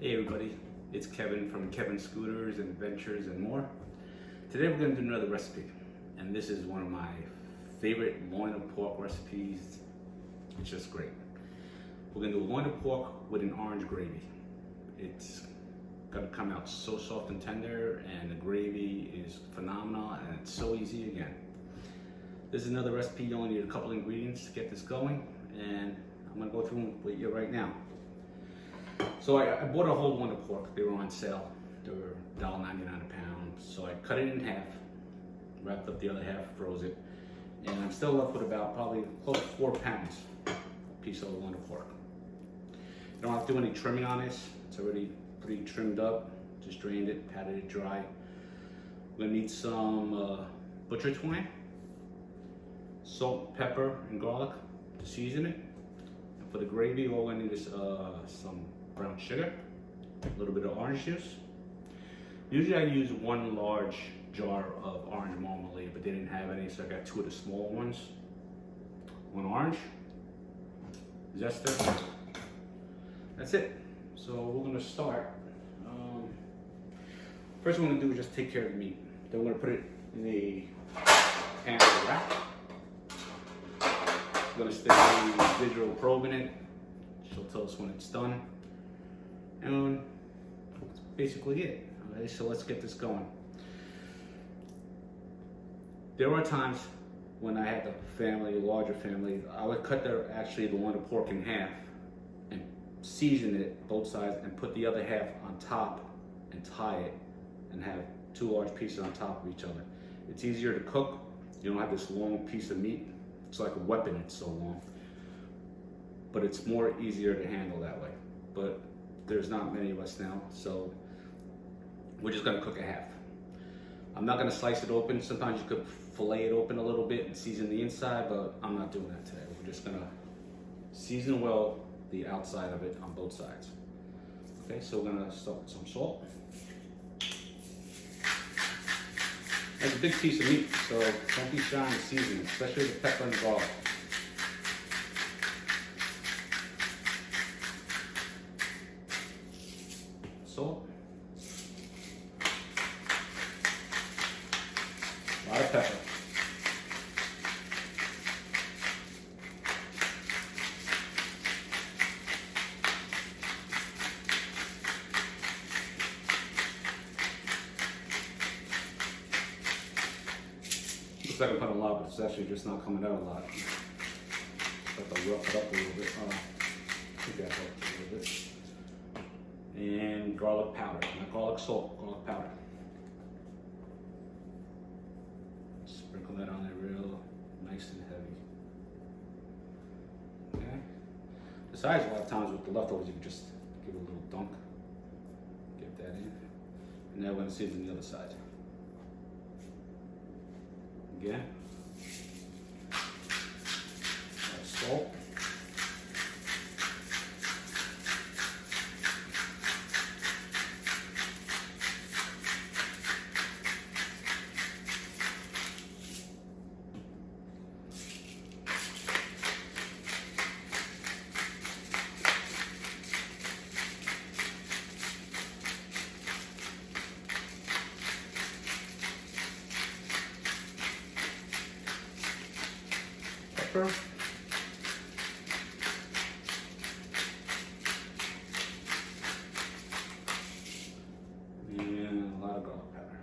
Hey everybody, it's Kevin from Kevin Scooters and Adventures and more. Today we're going to do another recipe, and this is one of my favorite loin of pork recipes. It's just great. We're going to do loin of pork with an orange gravy. It's going to come out so soft and tender, and the gravy is phenomenal, and it's so easy again. This is another recipe. You only need a couple ingredients to get this going, and I'm going to go through them with you right now. So I bought a whole loin of pork. They were on sale. They were $1.99 a pound. So I cut it in half, wrapped up the other half, froze it, and I'm still left with about probably close to 4 pounds a piece of loin of pork. You don't have to do any trimming on this. It's already pretty trimmed up. Just drained it, patted it dry. We're gonna need some butcher twine, salt, pepper, and garlic to season it. And for the gravy, all I need is some brown sugar, a little bit of orange juice. Usually I use 1 large jar of orange marmalade, but they didn't have any, so I got 2 of the small ones. 1 orange, zest. That's it. So we're gonna start. First what we're gonna do is just take care of the meat. Then we're gonna put it in a pan with a wrap. We're gonna stick a digital probe in it. She'll tell us when it's done. And that's basically it. Okay, so let's get this going. There are times when I had a larger family, I would cut the loin of pork in half and season it both sides and put the other half on top and tie it and have 2 large pieces on top of each other. It's easier to cook. You don't have this long piece of meat. It's like a weapon, it's so long. But it's more easier to handle that way. But there's not many of us now, so we're just gonna cook a half. I'm not gonna slice it open. Sometimes you could fillet it open a little bit and season the inside, but I'm not doing that today. We're just gonna season well the outside of it on both sides. Okay, so we're gonna start with some salt. That's a big piece of meat, so don't be shy in seasoning, especially the pepper and garlic. Salt. A lot of pepper. Looks like I'm putting a lot, but it's actually just not coming out a lot. Have to rough it up a little bit. I think that helps a little bit. And garlic powder, not garlic salt, garlic powder. Sprinkle that on there real nice and heavy. Okay. Besides, a lot of times with the leftovers, you can just give it a little dunk. Get that in. And now we're going to season the other side. Again. Salt. Pepper. And a lot of garlic powder.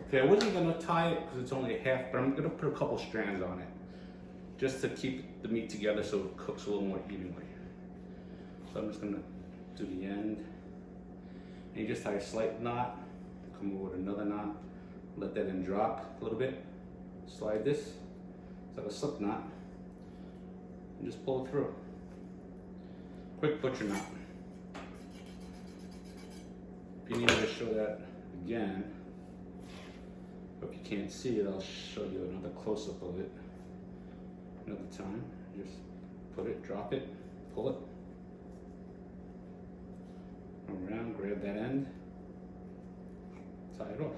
Okay, I wasn't going to tie it because it's only a half, but I'm going to put a couple strands on it just to keep the meat together so it cooks a little more evenly. So I'm just going to do the end. And you just tie a slight knot, come over with another knot, let that end drop a little bit, slide this, it's like a slip knot, and just pull it through. Quick butcher knot. If you need me to show that again, but if you can't see it, I'll show you another close-up of it another time. Just put it, drop it, pull it. Around, grab that end, tie it off.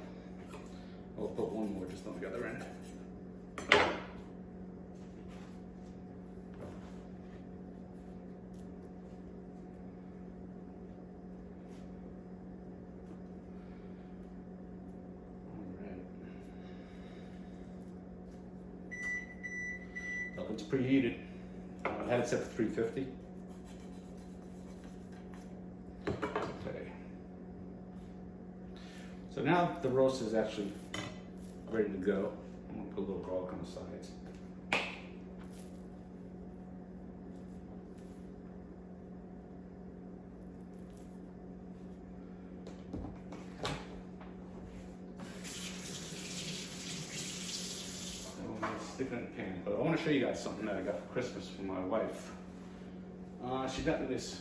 I'll put one more just on the other end. it's preheated. I had it set for 350. Okay. So now the roast is actually ready to go. I'm gonna put a little garlic on the sides. Stick it in the pan, but I want to show you guys something that I got for Christmas from my wife. She got me this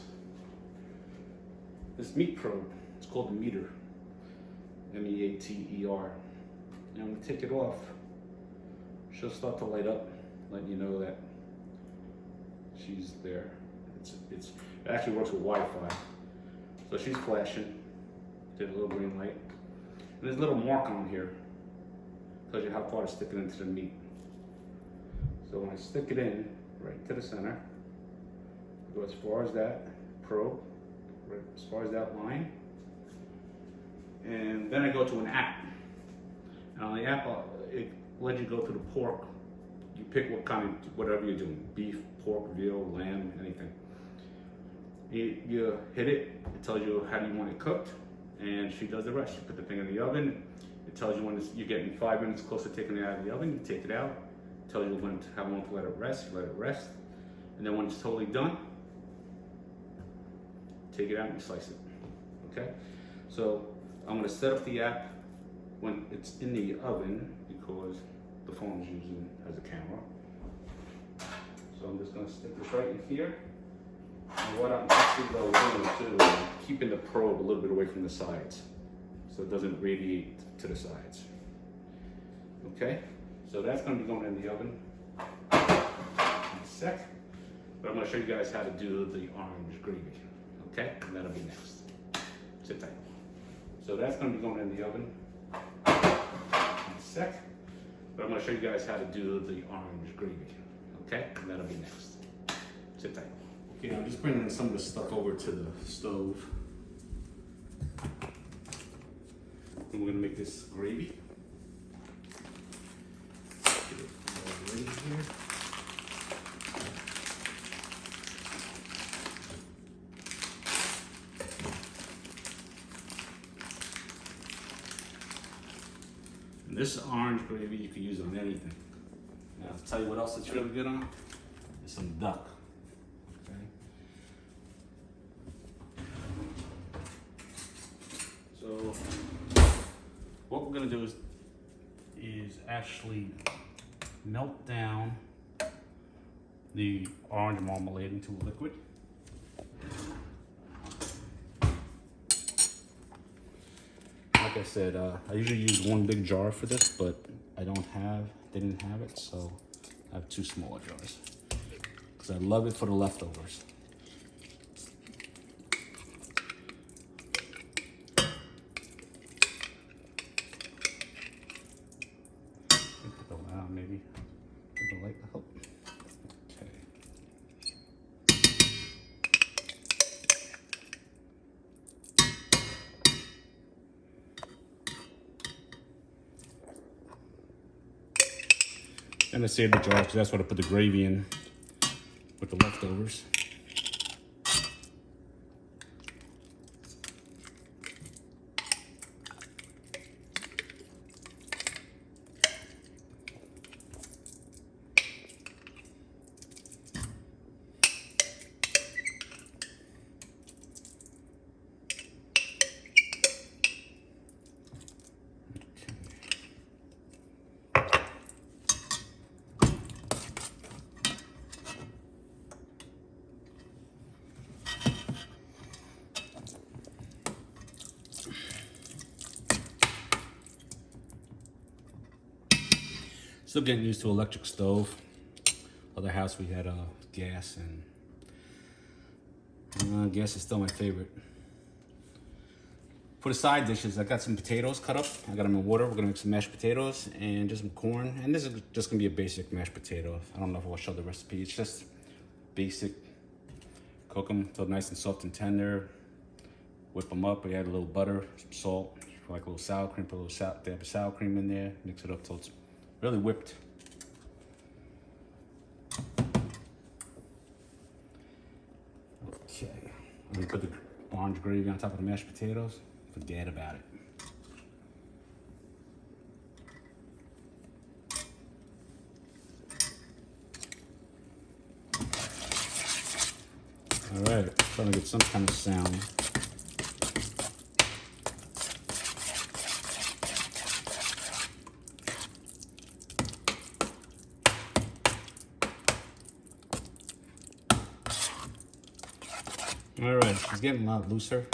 meat probe. It's called the meter, M-E-A-T-E-R. And I'm gonna take it off. She'll start to light up, letting you know that she's there. It actually works with Wi-Fi, so she's flashing. Did a little green light. And there's a little mark on here. Tells you how far to stick it into the meat. So when I stick it in, right to the center, I go as far as that probe, right as far as that line, and then I go to an app. And on the app, it lets you go to the pork. You pick what kind of, whatever you're doing, beef, pork, veal, lamb, anything. You hit it, it tells you how do you want it cooked, and she does the rest. You put the thing in the oven, it tells you when you're getting 5 minutes close to taking it out of the oven, you take it out. Tell you how long to let it rest, you let it rest. And then when it's totally done, take it out and you slice it, okay? So I'm gonna set up the app when it's in the oven because the phone's using as a camera. So I'm just gonna stick this right in here. And what I'm actually doing too is keeping the probe a little bit away from the sides so it doesn't radiate to the sides, okay? So that's going to be going in the oven in a sec. But I'm going to show you guys how to do the orange gravy. Okay? And that'll be next. Sit tight. So that's going to be going in the oven in a sec. But I'm going to show you guys how to do the orange gravy. Okay? And that'll be next. Sit tight. Okay, I'm just bringing some of the stuff over to the stove. And we're going to make this gravy. Here. And this orange gravy you can use on anything. Now I'll tell you what else it's really good on. Is some duck. Okay. So what we're gonna do is actually melt down the orange marmalade into a liquid. Like I said, I usually use one big jar for this, but didn't have it, so I have 2 smaller jars. Because I love it for the leftovers. Maybe the light help. Okay. And I saved the jar because that's what I put the gravy in with the leftovers. Still getting used to electric stove. Other house we had gas, and gas is still my favorite. For the side dishes, I got some potatoes cut up. I got them in water. We're gonna make some mashed potatoes and just some corn. And this is just gonna be a basic mashed potato. I don't know if I'll show the recipe. It's just basic. Cook them till nice and soft and tender. Whip them up. We add a little butter, some salt, like a little sour cream. Put a little dab of sour cream in there. Mix it up till it's really whipped. When you put the orange gravy on top of the mashed potatoes, forget about it. All right, trying to get some kind of sound. All right, it's getting a lot looser,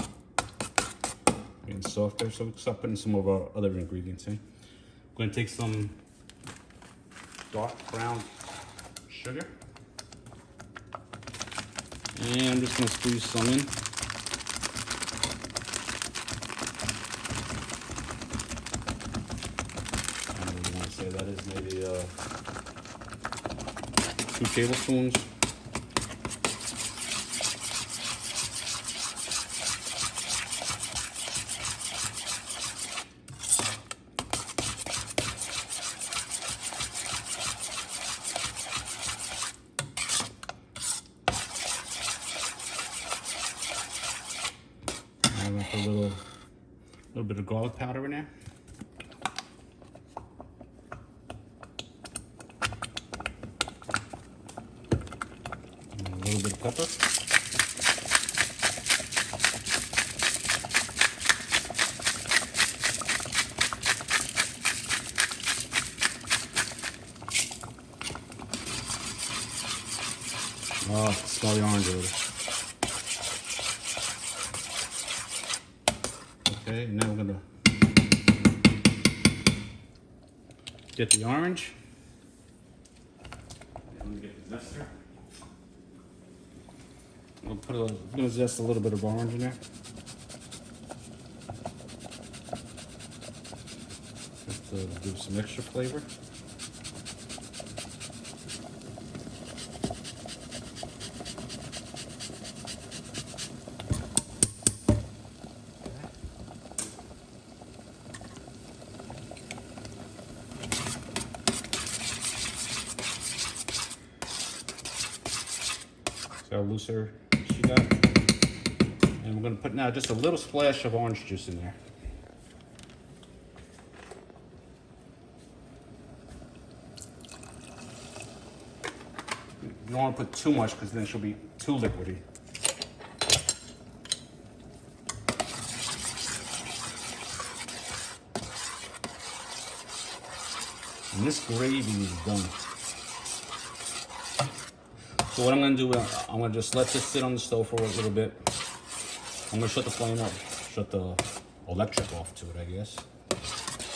getting softer, so we'll start putting some of our other ingredients in. I'm going to take some dark brown sugar, and I'm just going to squeeze some in. I don't really want to say that is maybe 2 tablespoons. I'm gonna put a little bit of garlic powder in there. And a little bit of pepper. Oh, smell the orange already. Okay, now we're gonna get the orange. I'm gonna get the zester. I'm gonna zest a little bit of orange in there. Just to give some extra flavor. How looser she got. And we're going to put now just a little splash of orange juice in there. You don't want to put too much because then she'll be too liquidy. And this gravy is done. So what I'm gonna do, I'm gonna just let this sit on the stove for a little bit. I'm gonna shut the flame off, shut the electric off to it, I guess.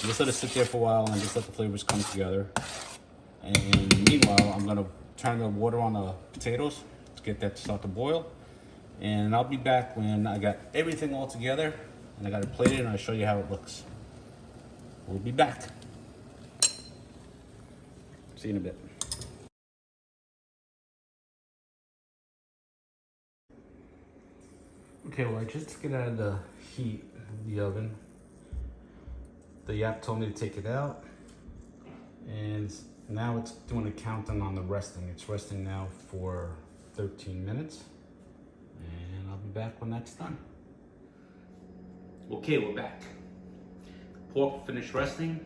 Just let it sit there for a while and just let the flavors come together. And meanwhile, I'm gonna turn the water on the potatoes to get that to start to boil. And I'll be back when I got everything all together and I got it plated and I'll show you how it looks. We'll be back. See you in a bit. Okay, well, I just took it out of the heat of the oven. The app told me to take it out, and now it's doing a countdown on the resting. It's resting now for 13 minutes, and I'll be back when that's done. Okay, we're back. Pork finished resting.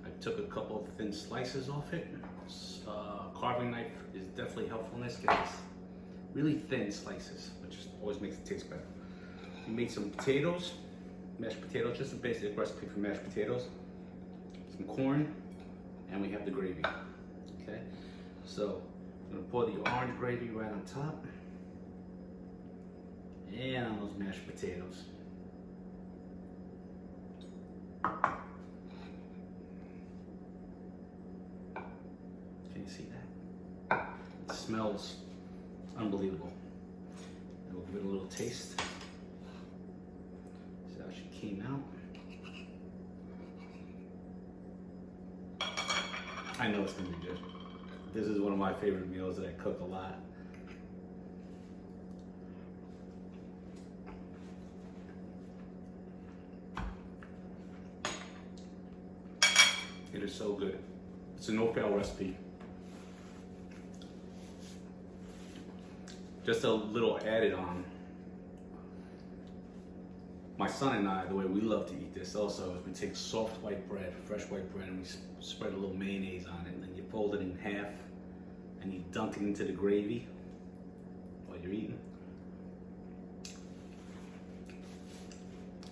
I took a couple of thin slices off it. Carving knife is definitely helpful in this because really thin slices, which always makes it taste better. We made some potatoes, mashed potatoes, just a basic recipe for mashed potatoes, some corn, and we have the gravy. Okay, so I'm gonna pour the orange gravy right on top and on those mashed potatoes. Can you see that? It smells unbelievable. And we'll give it a little taste. See how she came out. I know it's gonna be good. This is one of my favorite meals that I cook a lot. It is so good. It's a no-fail recipe. Just a little added on. My son and I, the way we love to eat this also is we take soft white bread, fresh white bread, and we spread a little mayonnaise on it, and then you fold it in half and you dunk it into the gravy while you're eating.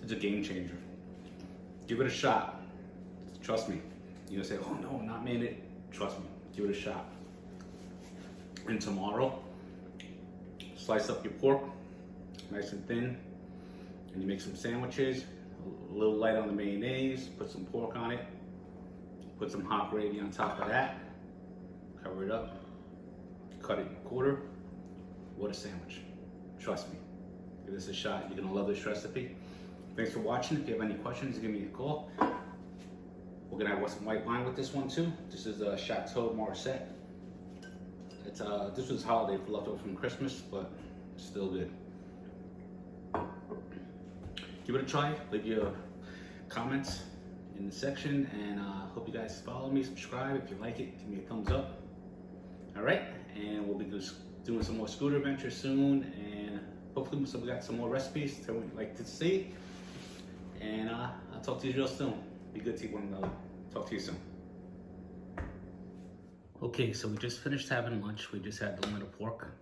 It's a game changer. Give it a shot. Trust me. You're gonna say, oh no, I'm not mayonnaise. Trust me, give it a shot. And tomorrow, slice up your pork, nice and thin, and you make some sandwiches, a little light on the mayonnaise, put some pork on it, put some hot gravy on top of that, cover it up, cut it in a quarter. What a sandwich. Trust me. Give this a shot. You're gonna love this recipe. Thanks for watching. If you have any questions, give me a call. We're gonna have some white wine with this one too. This is a Chateau Marmolade. It's this was holiday for leftover from Christmas, but it's still good. Give it a try. Leave your comments in the section, and hope you guys follow me, subscribe. If you like it, give me a thumbs up. All right, and we'll be doing some more scooter adventures soon, and hopefully we got some more recipes that we'd like to see. And I'll talk to you real soon. Be good to one another. Talk to you soon. Okay, so we just finished having lunch. We just had the loin of pork.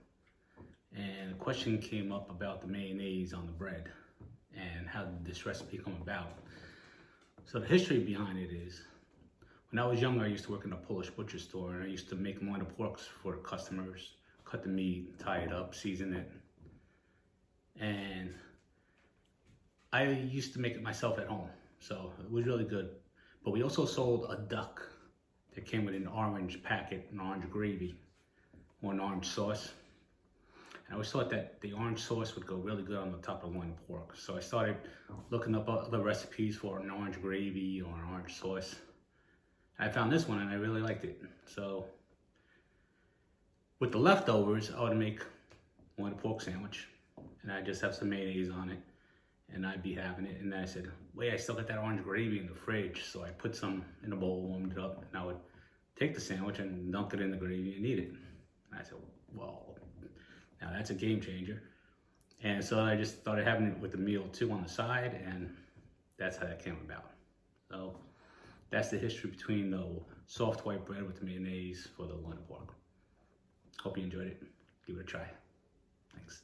And a question came up about the mayonnaise on the bread and how did this recipe come about. So the history behind it is, when I was younger, I used to work in a Polish butcher store, and I used to make loin of porks for customers, cut the meat, tie it up, season it. And I used to make it myself at home, so it was really good. But we also sold a duck that came with an orange packet, an orange gravy, or an orange sauce. And I always thought that the orange sauce would go really good on the top of loin pork. So I started looking up other recipes for an orange gravy or an orange sauce. And I found this one and I really liked it. So with the leftovers, I would make loin pork sandwich, and I'd just have some mayonnaise on it, and I'd be having it. And then I said, wait, I still got that orange gravy in the fridge. So I put some in a bowl, warmed it up, and I would take the sandwich and dunk it in the gravy and eat it. And I said, well, now that's a game changer. And so I just started having it with the meal too on the side, and that's how that came about. So that's the history between the soft white bread with the mayonnaise for the loin pork. Hope you enjoyed it. Give it a try. Thanks.